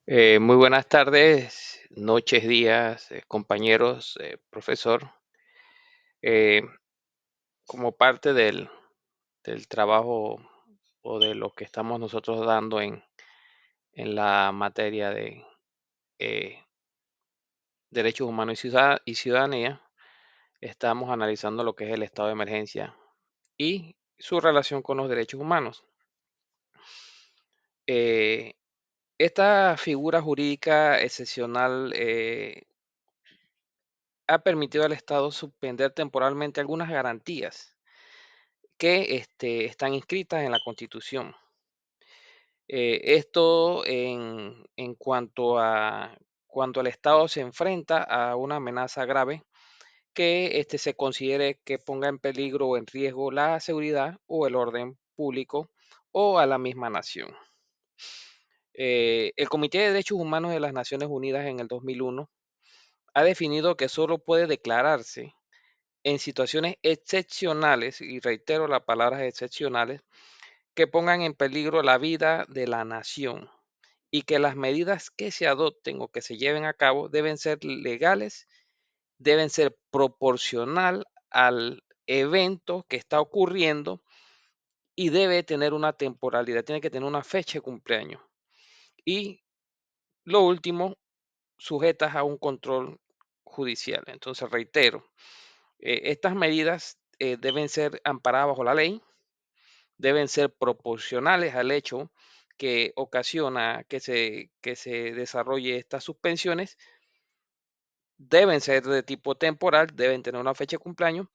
Muy buenas tardes, noches, días, compañeros, profesor. Eh, Como parte del trabajo o de lo que estamos nosotros dando en la materia de eh, derechos humanos y ciudadanía, estamos analizando lo que es el estado de emergencia y su relación con los derechos humanos. Eh, Esta figura jurídica excepcional ha permitido al Estado suspender temporalmente algunas garantías que están inscritas en la Constitución. Esto en cuanto a cuando el Estado se enfrenta a una amenaza grave que se considere que ponga en peligro o en riesgo la seguridad o el orden público o a la misma nación. El Comité de Derechos Humanos de las Naciones Unidas en el 2001 ha definido que solo puede declararse en situaciones excepcionales, y reitero las palabras excepcionales, que pongan en peligro la vida de la nación y que las medidas que se adopten o que se lleven a cabo deben ser legales, deben ser proporcional al evento que está ocurriendo y debe tener una temporalidad, tiene que tener una fecha de cumpleaños. Y lo último, sujetas a un control judicial. Entonces, reitero, estas medidas deben ser amparadas bajo la ley, deben ser proporcionales al hecho que ocasiona que se desarrolle estas suspensiones, deben ser de tipo temporal, deben tener una fecha de cumpleaños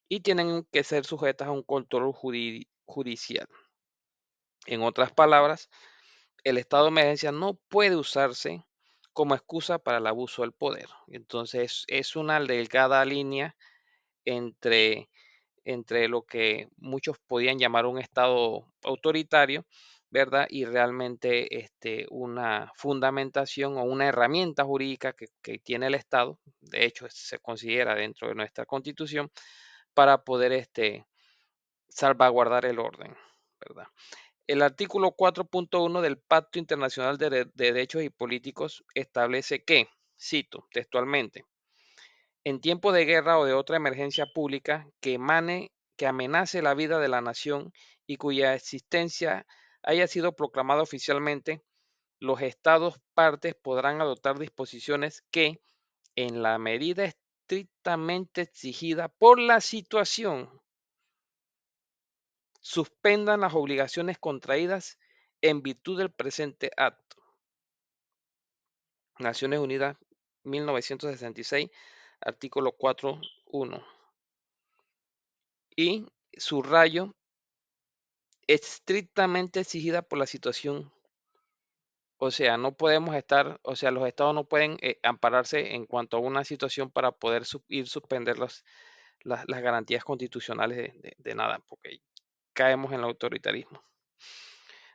y tienen que ser sujetas a un control judicial. En otras palabras, el estado de emergencia no puede usarse como excusa para el abuso del poder. Entonces, es una delgada línea entre lo que muchos podían llamar un estado autoritario, ¿verdad? Y realmente una fundamentación o una herramienta jurídica que tiene el Estado, de hecho se considera dentro de nuestra Constitución, para poder salvaguardar el orden, ¿verdad? El artículo 4.1 del Pacto Internacional de Derechos y Políticos establece que, cito textualmente, en tiempo de guerra o de otra emergencia pública que amenace la vida de la nación y cuya existencia haya sido proclamada oficialmente, los estados partes podrán adoptar disposiciones que, en la medida estrictamente exigida por la situación, suspendan las obligaciones contraídas en virtud del presente acto. Naciones Unidas, 1966, artículo 4.1. Y subrayo, estrictamente exigida por la situación. O sea, no podemos estar, o sea, los estados no pueden ampararse en cuanto a una situación para poder suspender las garantías constitucionales de nada, porque caemos en el autoritarismo.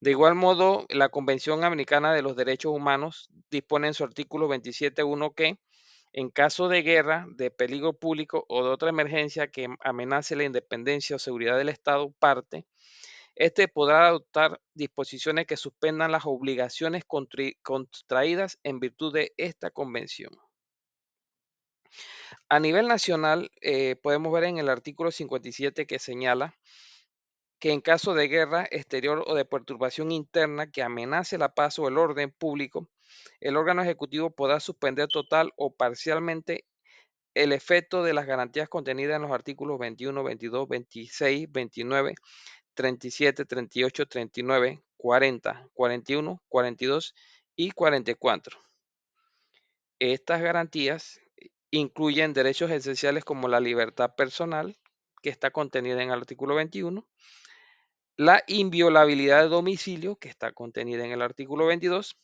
De igual modo, la Convención Americana de los Derechos Humanos dispone en su artículo 27.1 que, en caso de guerra, de peligro público o de otra emergencia que amenace la independencia o seguridad del Estado parte, podrá adoptar disposiciones que suspendan las obligaciones contraídas en virtud de esta convención. A nivel nacional, podemos ver en el artículo 57 que señala que en caso de guerra exterior o de perturbación interna que amenace la paz o el orden público, el órgano ejecutivo podrá suspender total o parcialmente el efecto de las garantías contenidas en los artículos 21, 22, 26, 29, 37, 38, 39, 40, 41, 42 y 44. Estas garantías incluyen derechos esenciales como la libertad personal, que está contenida en el artículo 21, la inviolabilidad de domicilio, que está contenida en el artículo 22,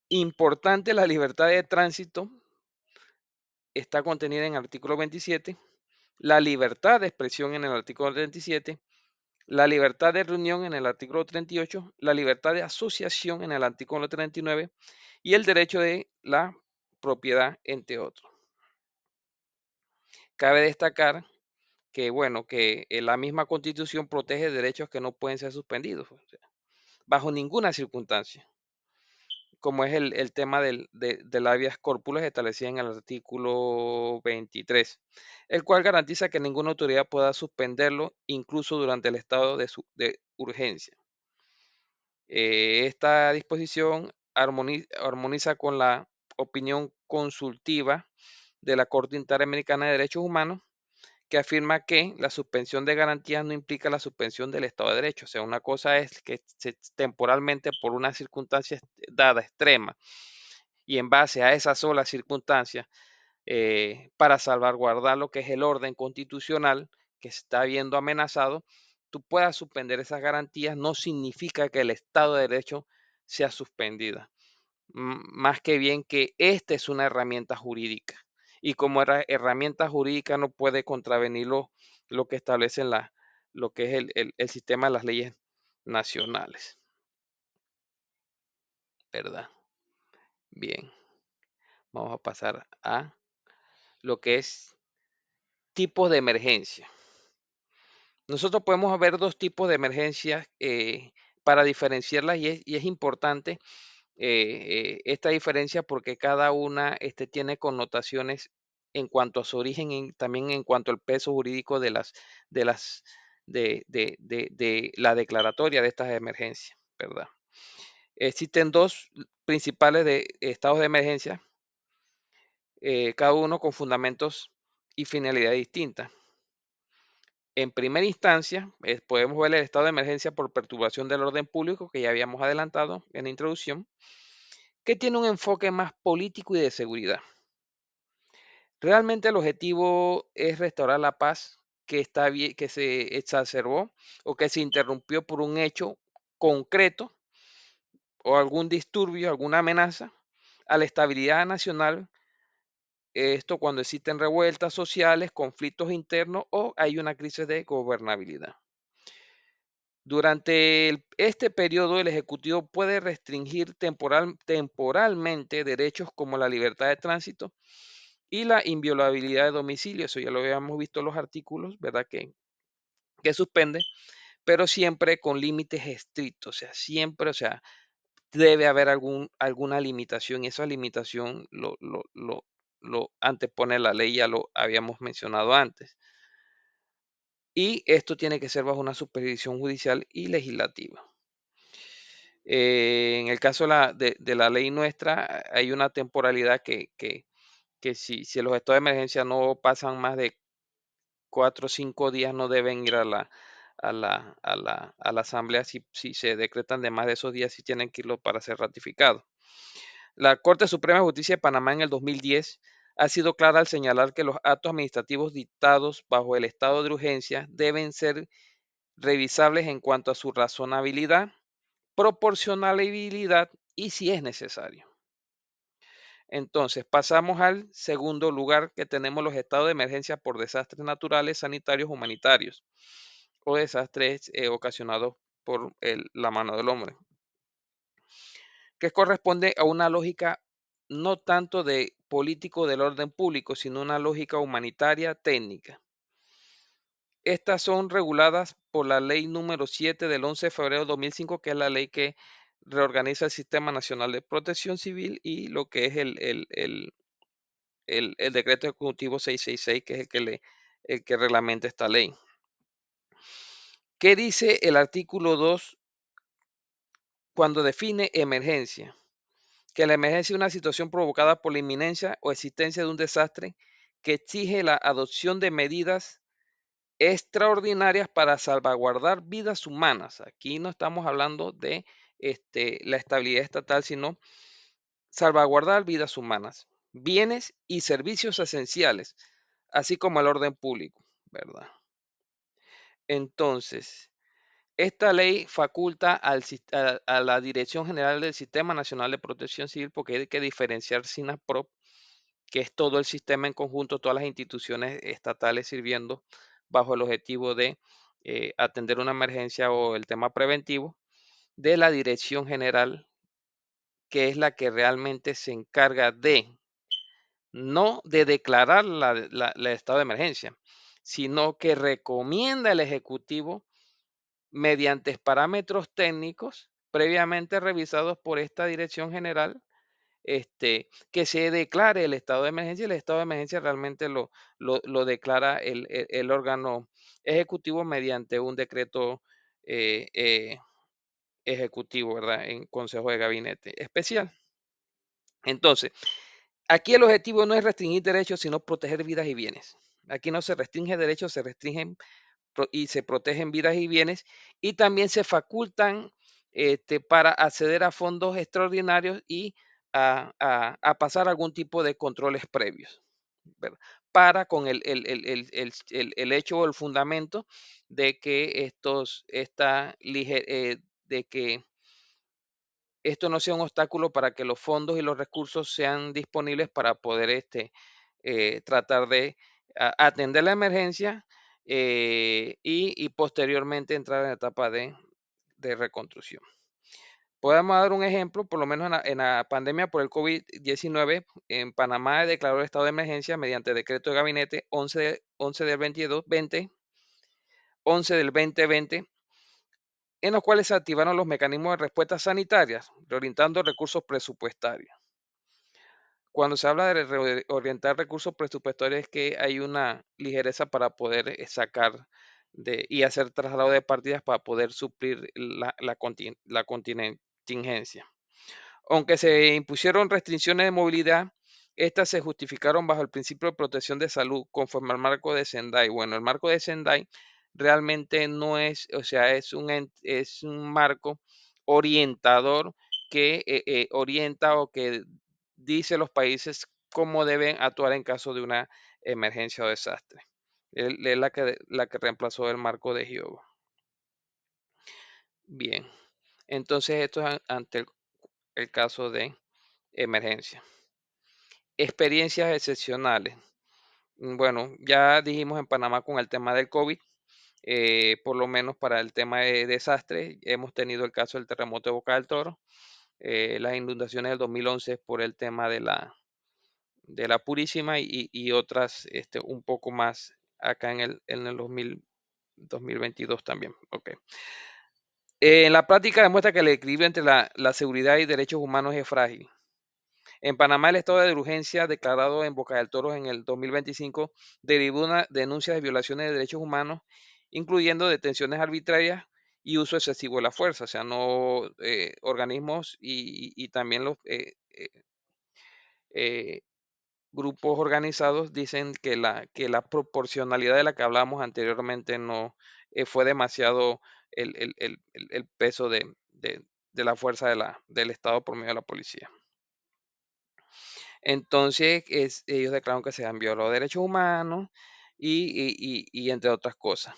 importante la libertad de tránsito, está contenida en el artículo 27, la libertad de expresión en el artículo 37, la libertad de reunión en el artículo 38, la libertad de asociación en el artículo 39 y el derecho de la propiedad, entre otros. Cabe destacar que, bueno, que la misma Constitución protege derechos que no pueden ser suspendidos, o sea, bajo ninguna circunstancia. como es el tema del habeas corpus establecida en el artículo 23, el cual garantiza que ninguna autoridad pueda suspenderlo, incluso durante el estado de urgencia. Esta disposición armoniza con la opinión consultiva de la Corte Interamericana de Derechos Humanos, que afirma que la suspensión de garantías no implica la suspensión del Estado de Derecho. O sea, una cosa es que temporalmente por una circunstancia dada extrema y en base a esa sola circunstancia, para salvaguardar lo que es el orden constitucional que se está viendo amenazado, tú puedas suspender esas garantías, no significa que el Estado de Derecho sea suspendida. Más que bien que esta es una herramienta jurídica y como herramienta jurídica no puede contravenir lo que establecen lo que es el sistema de las leyes nacionales, ¿verdad? Bien, vamos a pasar a lo que es tipos de emergencia. Nosotros podemos ver dos tipos de emergencias para diferenciarlas y es importante esta diferencia porque cada una tiene connotaciones en cuanto a su origen y también en cuanto al peso jurídico de las de la declaratoria de estas emergencias, ¿verdad? Existen dos principales estados de emergencia, cada uno con fundamentos y finalidades distintas. En primera instancia, podemos ver el estado de emergencia por perturbación del orden público, que ya habíamos adelantado en la introducción, que tiene un enfoque más político y de seguridad. Realmente el objetivo es restaurar la paz que se exacerbó o que se interrumpió por un hecho concreto o algún disturbio, alguna amenaza a la estabilidad nacional. Esto cuando existen revueltas sociales, conflictos internos o hay una crisis de gobernabilidad. Durante este periodo, el Ejecutivo puede restringir temporalmente derechos como la libertad de tránsito y la inviolabilidad de domicilio. Eso ya lo habíamos visto en los artículos, ¿verdad? Que suspende, pero siempre con límites estrictos. O sea, siempre, o sea, debe haber alguna limitación y esa limitación lo antepone la ley, ya lo habíamos mencionado antes. Y esto tiene que ser bajo una supervisión judicial y legislativa. En el caso de la ley nuestra, hay una temporalidad que si los estados de emergencia no pasan más de 4 o 5 días, no deben ir a la asamblea. Si se decretan de más de esos días, sí tienen que irlo para ser ratificado. La Corte Suprema de Justicia de Panamá en el 2010 ha sido clara al señalar que los actos administrativos dictados bajo el estado de urgencia deben ser revisables en cuanto a su razonabilidad, proporcionalidad y si es necesario. Entonces, pasamos al segundo lugar que tenemos los estados de emergencia por desastres naturales, sanitarios, humanitarios o desastres ocasionados por la mano del hombre, que corresponde a una lógica no tanto de político del orden público, sino una lógica humanitaria técnica. Estas son reguladas por la ley número 7 del 11 de febrero de 2005, que es la ley que reorganiza el Sistema Nacional de Protección Civil y lo que es el decreto ejecutivo 666, que es el que reglamenta esta ley. ¿Qué dice el artículo 2 cuando define emergencia? Que la emergencia es una situación provocada por la inminencia o existencia de un desastre que exige la adopción de medidas extraordinarias para salvaguardar vidas humanas. Aquí no estamos hablando de la estabilidad estatal, sino salvaguardar vidas humanas, bienes y servicios esenciales, así como el orden público, ¿verdad? Entonces, esta ley faculta a la Dirección General del Sistema Nacional de Protección Civil, porque hay que diferenciar SINAPROP, que es todo el sistema en conjunto, todas las instituciones estatales sirviendo bajo el objetivo de atender una emergencia o el tema preventivo, de la Dirección General, que es la que realmente se encarga no de declarar el estado de emergencia, sino que recomienda al Ejecutivo mediante parámetros técnicos previamente revisados por esta Dirección General, que se declare el estado de emergencia, y el estado de emergencia realmente lo declara el órgano ejecutivo mediante un decreto ejecutivo, ¿verdad? En Consejo de Gabinete especial. Entonces, aquí el objetivo no es restringir derechos, sino proteger vidas y bienes. Aquí no se restringe derechos, se restringen y se protegen vidas y bienes, y también se facultan para acceder a fondos extraordinarios y a pasar algún tipo de controles previos, ¿verdad? Para con el hecho o el fundamento de que de que esto no sea un obstáculo para que los fondos y los recursos sean disponibles para poder tratar de atender la emergencia, y posteriormente entrar en la etapa de reconstrucción. Podemos dar un ejemplo, por lo menos en la pandemia por el COVID-19, en Panamá declaró el estado de emergencia mediante decreto de gabinete 11 del 11 del 2020, en los cuales se activaron los mecanismos de respuesta sanitarias, reorientando recursos presupuestarios. Cuando se habla de reorientar recursos presupuestarios, es que hay una ligereza para poder sacar y hacer traslado de partidas para poder suplir la contingencia. Aunque se impusieron restricciones de movilidad, estas se justificaron bajo el principio de protección de salud conforme al marco de Sendai. Bueno, el marco de Sendai realmente no es, o sea, es un marco orientador que orienta o que dice a los países cómo deben actuar en caso de una emergencia o desastre. Es la que reemplazó el marco de Hyogo. Bien, entonces esto es ante el caso de emergencia. Experiencias excepcionales. Bueno, ya dijimos en Panamá con el tema del COVID, por lo menos para el tema de desastres, hemos tenido el caso del terremoto de Boca del Toro, las inundaciones del 2011 por el tema de la Purísima, y otras un poco más acá en el 2022 también. Ok. En la práctica demuestra que el equilibrio entre la seguridad y derechos humanos es frágil. En Panamá, el estado de urgencia declarado en Boca del Toro en el 2025 derivó una denuncia de violaciones de derechos humanos, incluyendo detenciones arbitrarias y uso excesivo de la fuerza. O sea, no organismos y también los eh, grupos organizados dicen que la proporcionalidad de la que hablamos anteriormente no fue demasiado el peso de la fuerza del Estado por medio de la policía. Entonces, ellos declararon que se han violado derechos humanos y entre otras cosas.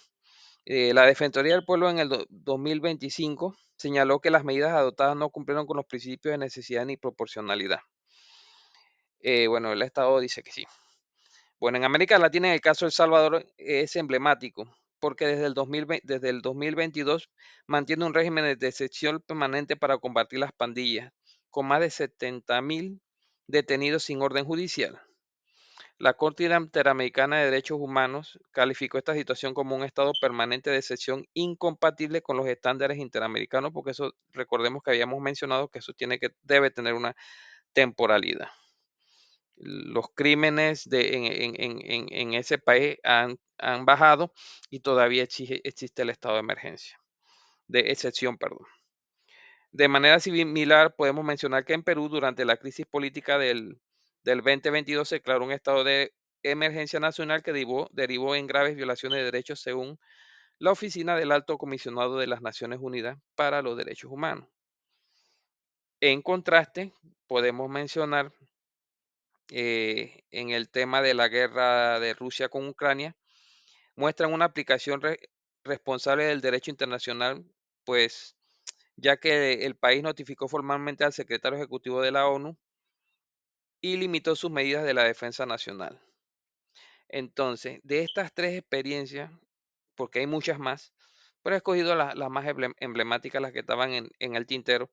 La Defensoría del Pueblo en el 2025 señaló que las medidas adoptadas no cumplieron con los principios de necesidad ni proporcionalidad. Bueno, el Estado dice que sí. Bueno, en América Latina, el caso de El Salvador es emblemático, porque desde el 2022 mantiene un régimen de excepción permanente para combatir las pandillas, con más de 70.000 detenidos sin orden judicial. La Corte Interamericana de Derechos Humanos calificó esta situación como un estado permanente de excepción incompatible con los estándares interamericanos, porque eso, recordemos que habíamos mencionado que eso debe tener una temporalidad. Los crímenes en ese país han bajado, y todavía existe el estado de emergencia, de excepción, perdón. De manera similar, podemos mencionar que en Perú, durante la crisis política del 2022, se declaró un estado de emergencia nacional que derivó en graves violaciones de derechos, según la Oficina del Alto Comisionado de las Naciones Unidas para los Derechos Humanos. En contraste, podemos mencionar en el tema de la guerra de Rusia con Ucrania, muestran una aplicación responsable del derecho internacional, pues ya que el país notificó formalmente al secretario ejecutivo de la ONU y limitó sus medidas de la defensa nacional. Entonces, de estas tres experiencias, porque hay muchas más, pero he escogido las más emblemáticas, las que estaban en el tintero,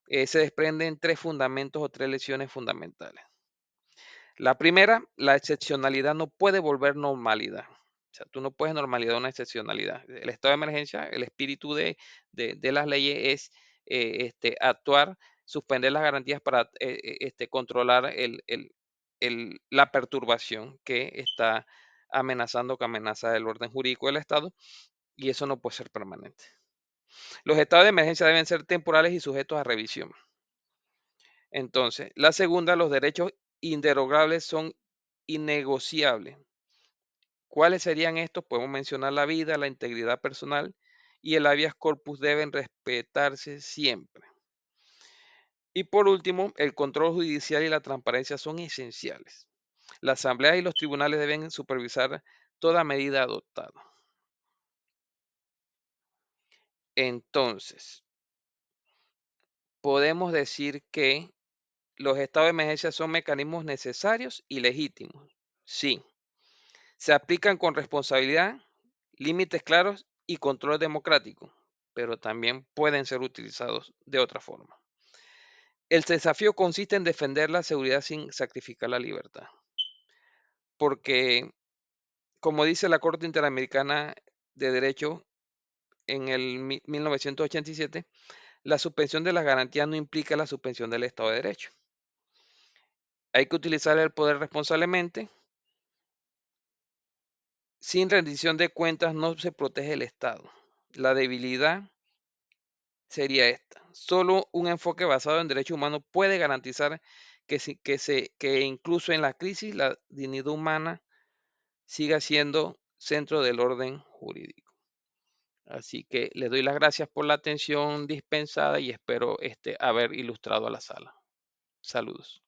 se desprenden tres fundamentos o tres lecciones fundamentales. La primera, la excepcionalidad no puede volver normalidad. O sea, tú no puedes normalizar una excepcionalidad. El estado de emergencia, el espíritu de las leyes es actuar, suspender las garantías para controlar la perturbación que está amenazando, que amenaza el orden jurídico del Estado, y eso no puede ser permanente. Los estados de emergencia deben ser temporales y sujetos a revisión. Entonces, la segunda, los derechos inderogables son innegociables. ¿Cuáles serían estos? Podemos mencionar la vida, la integridad personal y el habeas corpus deben respetarse siempre. Y por último, el control judicial y la transparencia son esenciales. La asamblea y los tribunales deben supervisar toda medida adoptada. Entonces, podemos decir que los estados de emergencia son mecanismos necesarios y legítimos. Sí, se aplican con responsabilidad, límites claros y control democrático, pero también pueden ser utilizados de otra forma. El desafío consiste en defender la seguridad sin sacrificar la libertad, porque, como dice la Corte Interamericana de Derecho en el 1987, la suspensión de las garantías no implica la suspensión del Estado de Derecho. Hay que utilizar el poder responsablemente. Sin rendición de cuentas no se protege el Estado. La debilidad sería esta. Solo un enfoque basado en derechos humanos puede garantizar que incluso en la crisis la dignidad humana siga siendo centro del orden jurídico. Así que les doy las gracias por la atención dispensada y espero haber ilustrado a la sala. Saludos.